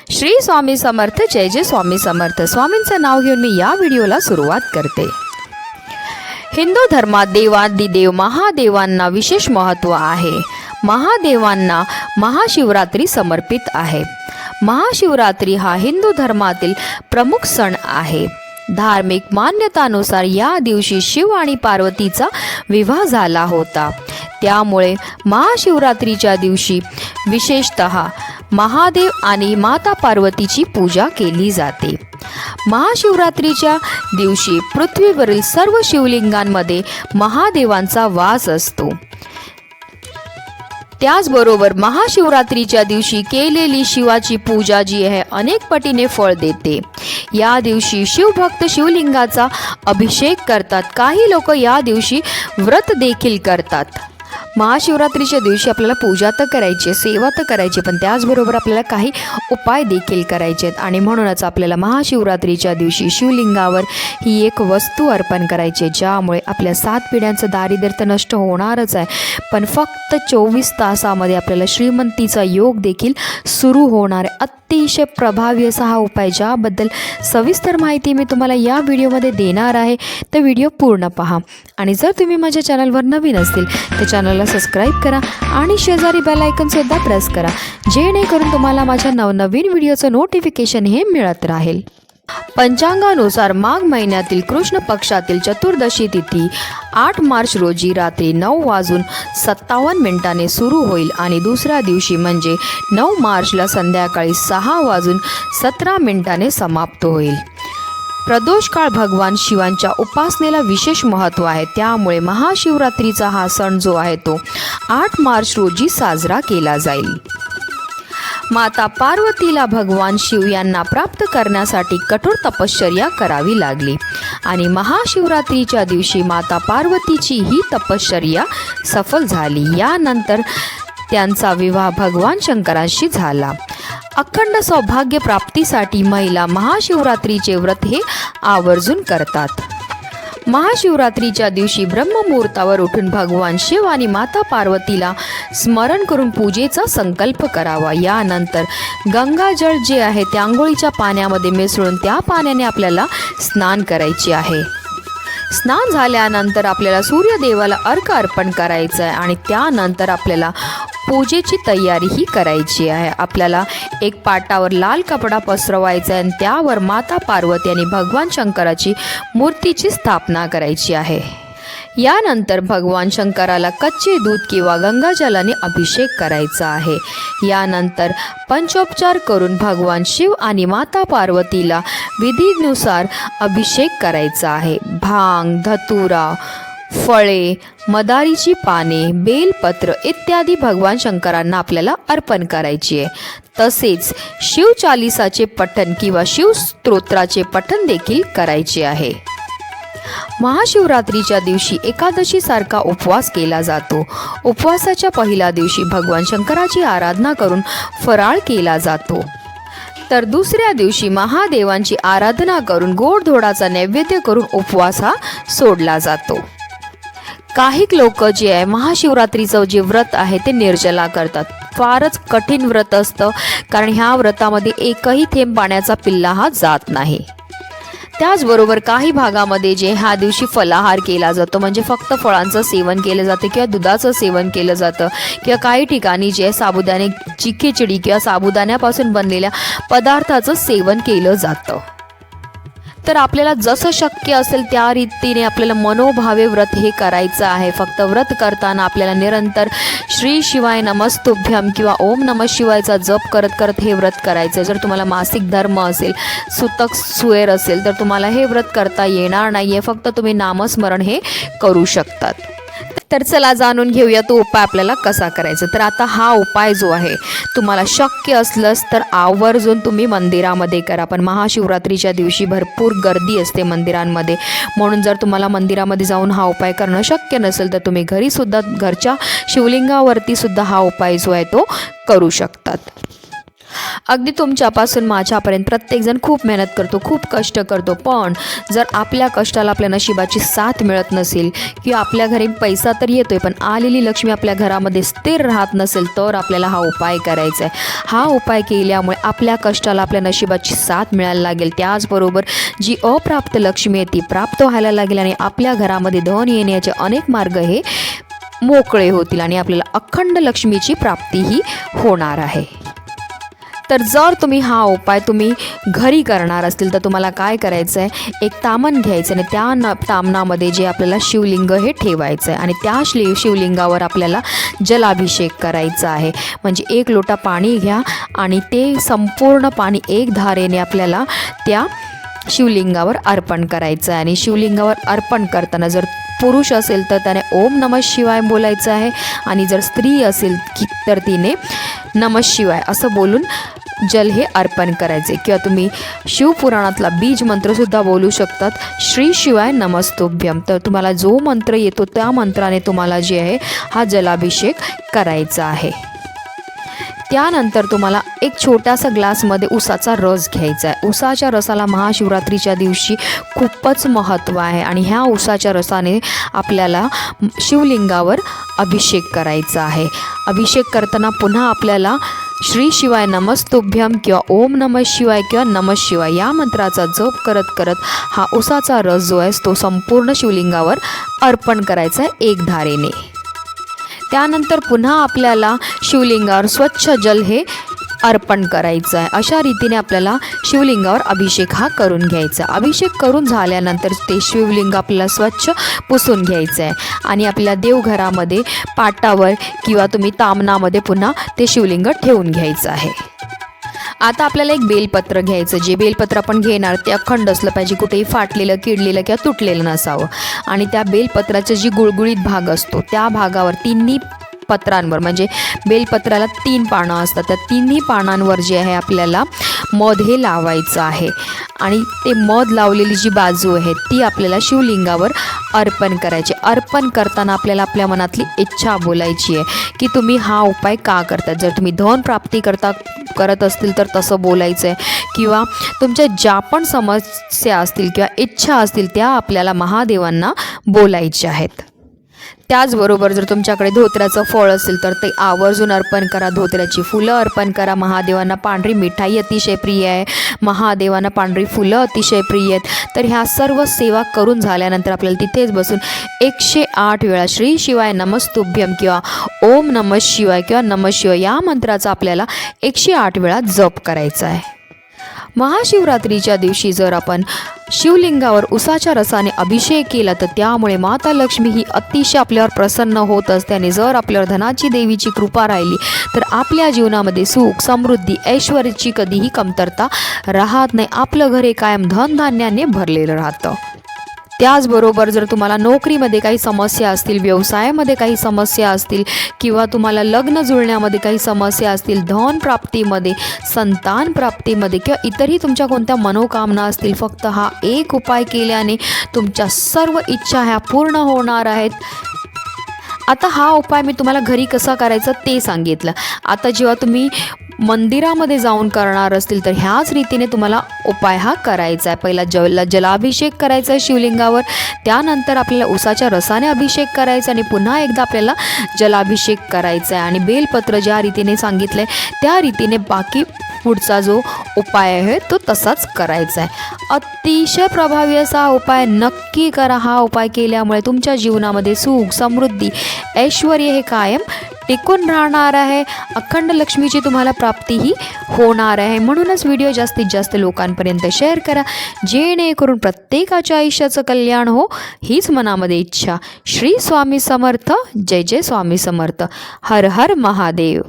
श्री स्वामी समर्थ. जय जय स्वामी समर्थ. स्वामींचं नाव घेऊन मी या व्हिडिओला सुरुवात करते. हिंदू धर्मात देवादिदेव महादेवांना विशेष महत्त्व आहे. महादेवांना महाशिवरात्री समर्पित आहे. महाशिवरात्री हा हिंदू धर्मातील प्रमुख सण आहे. धार्मिक मान्यतानुसार या दिवशी शिव आणि पार्वतीचा विवाह झाला होता. त्यामुळे महाशिवरात्रीच्या दिवशी विशेषतः महादेव आणि माता पार्वतीची पूजा केली जाते. महाशिवरात्रीच्या दिवशी पृथ्वीवरील सर्व शिवलिंगांमध्ये महादेवांचा वास असतो. त्याचबरोबर महाशिवरात्रीच्या दिवशी केलेली शिवाची पूजा जी आहे अनेक पटीने फळ देते. या दिवशी शिवभक्त शिवलिंगाचा अभिषेक करतात. काही लोक या दिवशी व्रत देखील करतात. महाशिवरात्रीच्या दिवशी आपल्याला पूजा तर करायची, सेवा तर करायची, पण त्याचबरोबर आपल्याला काही उपाय देखील करायचे आहेत. आणि म्हणूनच आपल्याला महाशिवरात्रीच्या दिवशी शिवलिंगावर ही एक वस्तू अर्पण करायची, ज्यामुळे आपल्या 7 पिढ्यांचं दारिद्र्य तर नष्ट होणारच आहे, पण फक्त 24 तासामध्ये आपल्याला श्रीमंतीचा योग देखील सुरू होणार आहे. अतिशय प्रभावी असा हा उपाय, ज्याबद्दल सविस्तर माहिती मी तुम्हाला या व्हिडिओमध्ये देणार आहे. तर व्हिडिओ पूर्ण पहा. आणि जर तुम्ही माझ्या चॅनलवर नवीन असतील तर चॅनलला सबस्क्राईब करा आणि शेजारी बेल आयकॉनसुद्धा प्रेस करा, जेणेकरून तुम्हाला माझ्या नवनवीन व्हिडिओचं नोटिफिकेशन हे मिळत राहील. पंचांगानुसार माघ महिन्यातील कृष्ण पक्षातील चतुर्दशी तिथी 8 मार्च रोजी रात्री 9:57 सुरू होईल आणि दुसऱ्या दिवशी म्हणजे 9 मार्चला संध्याकाळी 6:17 समाप्त होईल. प्रदोष काळ भगवान शिवांच्या उपासनेला विशेष महत्त्व आहे. त्यामुळे महाशिवरात्रीचा हा सण जो आहे तो 8 मार्च रोजी साजरा केला जाईल. माता पार्वतीला भगवान शिव यांना प्राप्त करण्यासाठी कठोर तपश्चर्या करावी लागली आणि महाशिवरात्रीच्या दिवशी माता पार्वतीची ही तपश्चर्या सफल झाली. यानंतर त्यांचा विवाह भगवान शंकरांशी झाला. अखंड सौभाग्य प्राप्तीसाठी महिला महाशिवरात्रीचे व्रत हे आवर्जून करतात. महाशिवरात्रीच्या दिवशी ब्रह्ममुहूर्तावर उठून भगवान शिव आणि माता पार्वतीला स्मरण करून पूजेचा संकल्प करावा. यानंतर गंगाजळ जे आहे ते आंघोळीच्या पाण्यामध्ये मिसळून त्या पाण्याने आपल्याला स्नान करायचे आहे. स्नान झाल्यानंतर आपल्याला सूर्यदेवाला अर्घ्य अर्पण करायचं आहे आणि त्यानंतर आपल्याला पूजेची तयारीही करायची आहे. आपल्याला एक पाटावर लाल कपडा पसरवायचा आहे आणि त्यावर माता पार्वती आणि भगवान शंकराची मूर्तीची स्थापना करायची आहे. यानंतर भगवान शंकराला कच्चे दूध किंवा गंगाजलाने अभिषेक करायचा आहे. यानंतर पंचोपचार करून भगवान शिव आणि माता पार्वतीला विधीनुसार अभिषेक करायचा आहे. भांग, धतुरा, फळे, मदारीची पाने, बेलपत्र इत्यादी भगवान शंकरांना आपल्याला अर्पण करायची आहे. तसेच शिवचालिसाचे पठण किंवा शिवस्तोत्राचे पठण देखील करायचे आहे. महाशिवरात्रीच्या दिवशी एकादशीसारखा उपवास केला जातो. उपवासाच्या पहिल्या दिवशी भगवान शंकराची आराधना करून फराळ केला जातो. तर दुसऱ्या दिवशी महादेवांची आराधना करून गोडधोडाचा नैवेद्य करून उपवास हा सोडला जातो. काही लोक जे आहे महाशिवरात्रीचं जे व्रत आहे ते निर्जला करतात. फारच कठीण व्रत असतं, कारण ह्या व्रतामध्ये एकही थेंब पाण्याचा पिल्ला हा जात नाही. त्याचबरोबर काही भागामध्ये जे ह्या दिवशी फलाहार केला जातो, म्हणजे फक्त फळांचं सेवन केलं जातं किंवा दुधाचं सेवन केलं जातं, किंवा काही ठिकाणी जे साबुदाण्याची खिचडी किंवा साबुदाण्यापासून बनलेल्या पदार्थाचं सेवन केलं जातं. तर आपल्याला जसं शक्य असेल त्या रीतीने आपल्याला मनोभावे व्रत हे करायचं आहे. फक्त व्रत करताना आपल्याला निरंतर श्री शिवाय नमस्तुभ्यम किंवा ओम नमः शिवायचा जप करत करत हे व्रत करायचं. जर तुम्हाला मासिक धर्म असेल, सुतक सुएर असेल तर तुम्हाला हे व्रत करता येणार नाही आहे. फक्त तुम्ही नामस्मरण हे करू शकतात. तर चला जाणून घेऊया तो उपाय आपल्याला कसा करायचा. तर आता हा उपाय जो आहे तुम्हाला शक्य असलंच तर आवर्जून तुम्ही मंदिरामध्ये करा. पण महाशिवरात्रीच्या दिवशी भरपूर गर्दी असते मंदिरांमध्ये, म्हणून जर तुम्हाला मंदिरामध्ये जाऊन हा उपाय करणं शक्य नसेल तर तुम्ही घरीसुद्धा घरच्या शिवलिंगावरती सुद्धा हा उपाय जो आहे तो करू शकतात. अगदी तुमच्यापासून माझ्यापर्यंत प्रत्येकजण खूप मेहनत करतो, खूप कष्ट करतो, पण जर आपल्या कष्टाला आपल्या नशिबाची साथ मिळत नसेल किंवा आपल्या घरी पैसा तर येतोय पण आलेली लक्ष्मी आपल्या घरामध्ये स्थिर राहत नसेल तर आपल्याला हा उपाय करायचा आहे. हा उपाय केल्यामुळे आपल्या कष्टाला आपल्या नशिबाची साथ मिळायला लागेल. त्याचबरोबर जी अप्राप्त लक्ष्मी आहे ती प्राप्त व्हायला लागेल आणि आपल्या घरामध्ये धन येण्याचे अनेक मार्ग हे मोकळे होतील आणि आपल्याला अखंड लक्ष्मीची प्राप्तीही होणार आहे. तर जर तुम्ही हा उपाय घरी करणार असतील तर तुम्हाला काय करायचं आहे, एक तामण घ्यायचं आणि त्या तामणामध्ये जे आपल्याला शिवलिंग हे ठेवायचं आहे आणि त्या शिवलिंगावर आपल्याला जलाभिषेक करायचा आहे. म्हणजे 1 लोटा पाणी घ्या आणि ते संपूर्ण पाणी एक धारेने आपल्याला त्या शिवलिंगावर अर्पण करायचं आहे. आणि शिवलिंगावर अर्पण करताना जर पुरुष असेल तर त्याने ओम नमः शिवाय बोलायचं आहे आणि जर स्त्री असेल तर तिने नमः शिवाय असं बोलून जल हे अर्पण करायचे. किंवा तुम्ही शिवपुराणातला बीज मंत्रसुद्धा बोलू शकतात, श्री शिवाय नमस्तुभ्यम. तर तुम्हाला जो मंत्र येतो त्या मंत्राने तुम्हाला जे आहे हा जलाभिषेक करायचा आहे. त्यानंतर तुम्हाला एक छोटासा ग्लासमध्ये उसाचा रस घ्यायचा आहे. उसाच्या रसाला महाशिवरात्रीच्या दिवशी खूपच महत्त्व आहे आणि ह्या उसाच्या रसाने आपल्याला शिवलिंगावर अभिषेक करायचा आहे. अभिषेक करताना पुन्हा आपल्याला श्री शिवाय नमस्तुभ्यम किंवा ओम नमः शिवाय किंवा नमः शिवाय या मंत्राचा जप करत करत हा उसाचा रस जो आहे तो संपूर्ण शिवलिंगावर अर्पण करायचा आहे एक धारेने. त्यानंतर पुन्हा आपल्याला शिवलिंगावर स्वच्छ जल हे अर्पण करायचं आहे. अशा रीतीने आपल्याला शिवलिंगावर अभिषेक हा करून घ्यायचा. अभिषेक करून झाल्यानंतर ते शिवलिंग आपल्याला स्वच्छ पुसून घ्यायचं आहे आणि आपल्या देवघरामध्ये पाटावर किंवा तुम्ही तामणामध्ये पुन्हा ते शिवलिंग ठेवून घ्यायचं आहे. आता आपल्याला एक बेलपत्र घ्यायचं. जे बेलपत्र आपण घेणार ते अखंड असलं पाहिजे, कुठेही फाटलेलं, किडलेलं किंवा तुटलेलं नसावं. आणि त्या बेलपत्राचा जी गुळगुळीत भाग असतो त्या भागावर तिन्ही पत्रांवर, म्हणजे बेलपत्राला 3 पानं असतात, त्या तिन्ही पानांवर जे आहे आपल्याला मध हे लावायचं आहे. आणि ते मध लावलेली जी बाजू आहे ती आपल्याला शिवलिंगावर अर्पण करायची. अर्पण करताना आपल्याला आपल्या मनातली इच्छा बोलायची आहे की तुम्ही हा उपाय का करता. जर तुम्ही धन प्राप्ती करत असतील तर तसं बोलायचं आहे किंवा तुमच्या ज्या पण समस्या असतील किंवा इच्छा असतील त्या आपल्याला महादेवांना बोलायच्या आहेत. त्याचबरोबर जर तुमच्याकडे धोत्र्याचं फळ असेल तर ते आवर्जून अर्पण करा. धोत्र्याची फुलं अर्पण करा. महादेवांना पांढरी मिठाई अतिशय प्रिय आहे, महादेवांना पांढरी फुलं अतिशय प्रिय आहेत. तर ह्या सर्व सेवा करून झाल्यानंतर आपल्याला तिथेच बसून 108 वेळा श्री शिवाय नमस्तुभ्यम किंवा ओम नमः शिवाय किंवा नमः शिवाय या मंत्राचा आपल्याला 108 वेळा जप करायचा आहे. महाशिवरात्रीच्या दिवशी जर आपण शिवलिंगावर उसाच्या रसाने अभिषेक केला तर त्यामुळे माता लक्ष्मी ही अतिशय आपल्यावर प्रसन्न होत असते आणि जर आपल्यावर धनाची देवीची कृपा राहिली तर आपल्या जीवनामध्ये सुख, समृद्धी, ऐश्वर्याची कधीही कमतरता राहत नाही. आपलं घर हे कायम धनधान्याने भरलेलं राहतं. त्याचबरोबर जर तुम्हाला नोकरीमध्ये काही समस्या असतील, व्यवसायामध्ये काही समस्या असतील किंवा तुम्हाला लग्न जुळण्यामध्ये काही समस्या असतील, धन प्राप्तीमध्ये, संतान प्राप्तीमध्ये किंवा इतरही तुमच्या कोणत्या मनोकामना असतील, फक्त हा एक उपाय केल्याने तुमच्या सर्व इच्छा ह्या पूर्ण होणार आहेत. आता हा उपाय मी तुम्हाला घरी कसा करायचा ते सांगितलं. आता जेव्हा तुम्ही मंदिरामध्ये जाऊन करणार असतील तर ह्याच रीतीने तुम्हाला उपाय हा करायचा आहे. पहिला जलाभिषेक करायचा आहे शिवलिंगावर, त्यानंतर आपल्याला उसाच्या रसाने अभिषेक करायचा आणि पुन्हा एकदा आपल्याला जलाभिषेक करायचा आहे. आणि बेलपत्र ज्या रीतीने सांगितलं आहे त्या रीतीने बाकी पुढचा जो उपाय आहे तो तसाच करायचा आहे. अतिशय प्रभावी असा हा उपाय नक्की करा. हा उपाय केल्यामुळे तुमच्या जीवनामध्ये सुख, समृद्धी, ऐश्वर हे कायम टिकून राहणार आहे. अखंड लक्ष्मीची तुम्हाला प्राप्तीही होणार आहे. म्हणूनच व्हिडिओ जास्तीत जास्त लोकांपर्यंत शेअर करा जेणेकरून प्रत्येकाच्या आयुष्याचं कल्याण हो, हीच मनामध्ये इच्छा. श्री स्वामी समर्थ. जय जय स्वामी समर्थ. हर हर महादेव.